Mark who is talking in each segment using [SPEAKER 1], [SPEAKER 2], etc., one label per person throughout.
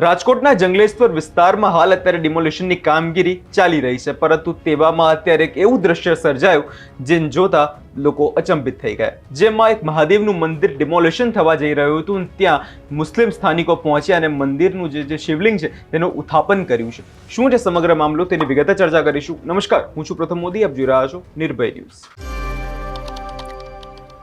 [SPEAKER 1] રાજકોટના જંગલેશ્વર વિસ્તારમાં હાલ અત્યારે ડિમોલિશનની કામગીરી ચાલી રહી છે, પરંતુ તેવામાં અત્યારે એક એવું દ્રશ્ય સર્જાયું જેને જોતા લોકો અચંબિત થઈ ગયા, જેમાં એક મહાદેવનું મંદિર ડિમોલિશન થવા જઈ રહ્યું હતું. ત્યાં મુસ્લિમ સ્થાનિકો પહોંચ્યા અને મંદિરનું જે શિવલિંગ છે તેનું ઉત્થાપન કર્યું છે. શું છે સમગ્ર મામલો તેની વિગતે ચર્ચા કરીશું. નમસ્કાર, હું છું પ્રથમ મોદી, આપ જોઈ રહ્યા છો નિર્ભય ન્યૂઝ.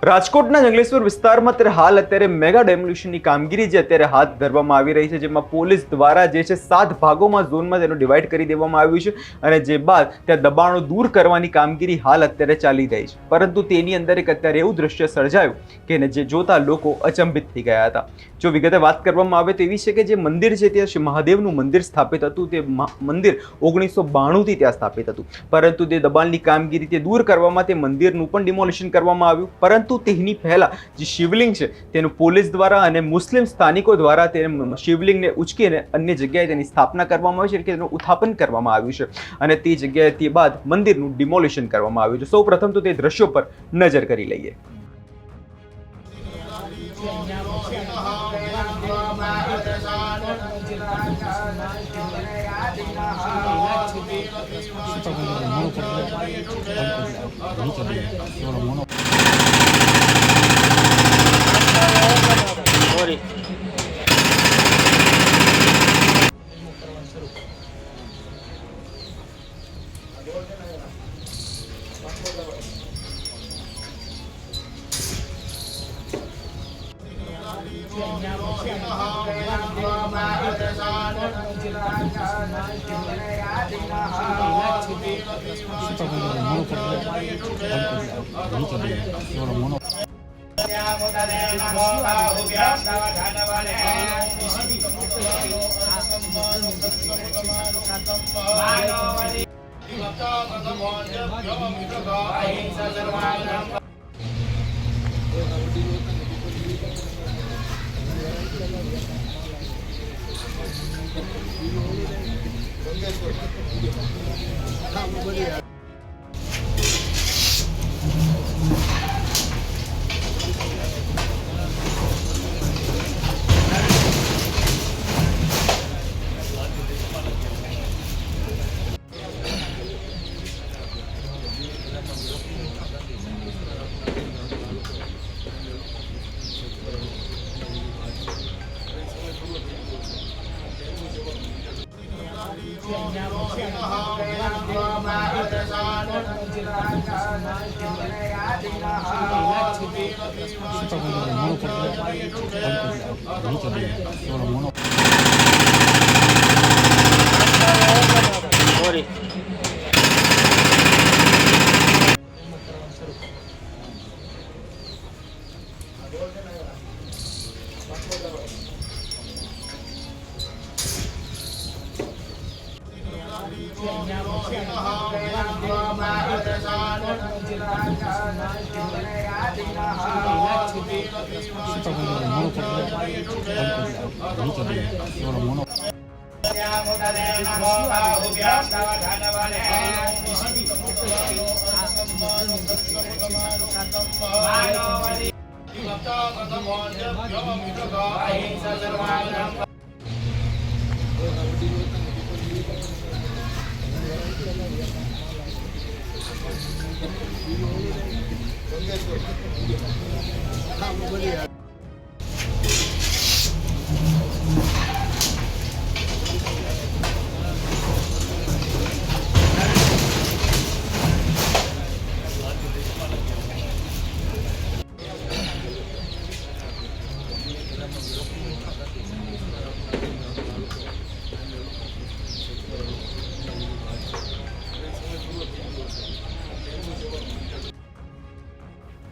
[SPEAKER 1] રાજકોટના જંગલેશ્વર વિસ્તારમાં અત્યારે મેગા ડેમોલિશનની કામગીરી જે અત્યારે હાથ ધરવામાં આવી રહી છે, જેમાં પોલીસ દ્વારા જે છે 7 ભાગોમાં ઝોનમાં તેનું ડિવાઈડ કરી દેવામાં આવ્યું છે અને જે બાદ ત્યાં દબાણો દૂર કરવાની કામગીરી હાલ અત્યારે ચાલી રહી છે. પરંતુ તેની અંદર એક અત્યારે એવું દ્રશ્ય સર્જાયું કે જે જોતા લોકો અચંબિત થઈ ગયા હતા. જો વિગતે વાત કરવામાં આવે તો એવી છે કે જે મંદિર છે ત્યાં મહાદેવનું મંદિર સ્થાપિત હતું. તે મંદિર 1992થી ત્યાં સ્થાપિત હતું, પરંતુ તે દબાણની કામગીરી તે દૂર કરવામાં તે મંદિરનું પણ ડિમોલિશન કરવામાં આવ્યું. પરંતુ તેની પહેલા જે શિવલિંગ છે તેનું પોલીસ દ્વારા અને મુસ્લિમ સ્થાનિકો દ્વારા તે શિવલિંગને ઉચકીને અન્ય જગ્યાએ તેની સ્થાપના કરવામાં આવી છે, કે તેનું ઉત્થાપન કરવામાં આવ્યું છે અને તે જગ્યાએ તે બાદ મંદિરનું ડિમોલિશન કરવામાં આવ્યું છે. સૌ પ્રથમ તો તે દ્રશ્યો પર નજર કરી લઈએ.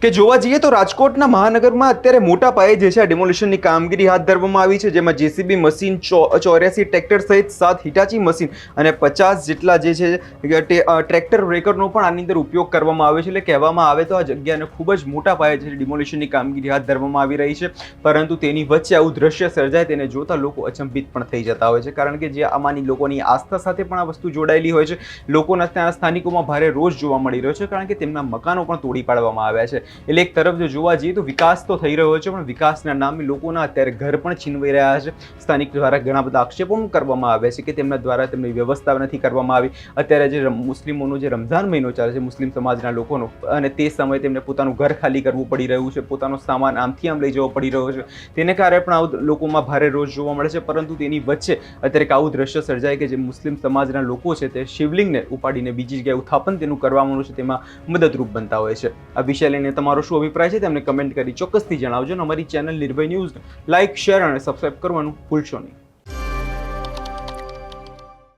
[SPEAKER 1] કે જોવા જઈએ તો રાજકોટના મહાનગરમાં અત્યારે મોટા પાયે જે છે આ ડિમોલિશનની કામગીરી હાથ ધરવામાં આવી છે, જેમાં જેસીબી મશીન 84 ટ્રેક્ટર સહિત 7 હિટાચી મશીન અને 50 જેટલા જે છે ટ્રેક્ટર બ્રેકરનો પણ આની અંદર ઉપયોગ કરવામાં આવે છે. એટલે કહેવામાં આવે તો આ જગ્યાને ખૂબ જ મોટા પાયે જે ડિમોલિશનની કામગીરી હાથ ધરવામાં આવી રહી છે, પરંતુ તેની વચ્ચે આવું દ્રશ્ય સર્જાય તેને જોતા લોકો અચંબિત પણ થઈ જતા હોય છે, કારણ કે જે આમાંની લોકોની આસ્થા સાથે પણ આ વસ્તુ જોડાયેલી હોય છે. લોકોના ત્યાં સ્થાનિકોમાં ભારે રોષ જોવા મળી રહ્યો છે, કારણ કે તેમના મકાનો પણ તોડી પાડવામાં આવ્યા છે. એટલે એક તરફ જો જોવા જઈએ તો વિકાસ તો થઈ રહ્યો છે, પણ વિકાસના નામે લોકોના અત્યારે ઘર પણ છીનવાઈ રહ્યા છે. સ્થાનિક દ્વારા ઘણા બધા આક્ષેપો પણ કરવામાં આવ્યા છે કે તેમના દ્વારા તેમની વ્યવસ્થા નથી કરવામાં આવી. અત્યારે જે મુસ્લિમોનો જે રમઝાન મહિનો ચાલે છે, મુસ્લિમ સમાજના લોકોનો, અને તે સમયે તેમને પોતાનું ઘર ખાલી કરવું પડી રહ્યું છે, પોતાનો સામાન આમથી આમ લઈ જવો પડી રહ્યો છે. તેને કારણે પણ આવું લોકોમાં ભારે રોષ જોવા મળે છે. પરંતુ તેની વચ્ચે અત્યારે એક આવું દ્રશ્ય સર્જાય કે જે મુસ્લિમ સમાજના લોકો છે તે શિવલિંગને ઉપાડીને બીજી જગ્યાએ ઉત્થાપન તેનું કરવાનું છે તેમાં મદદરૂપ બનતા હોય છે. આ વિષય લઈને તમારો શું અભિપ્રાય છે તેમને કમેન્ટ કરી ચોક્કસથી જણાવજો. અને અમારી ચેનલ નિર્ભય ન્યૂઝ લાઇક, શેર અને સબસ્ક્રાઇબ કરવાનું ભૂલશો નહીં.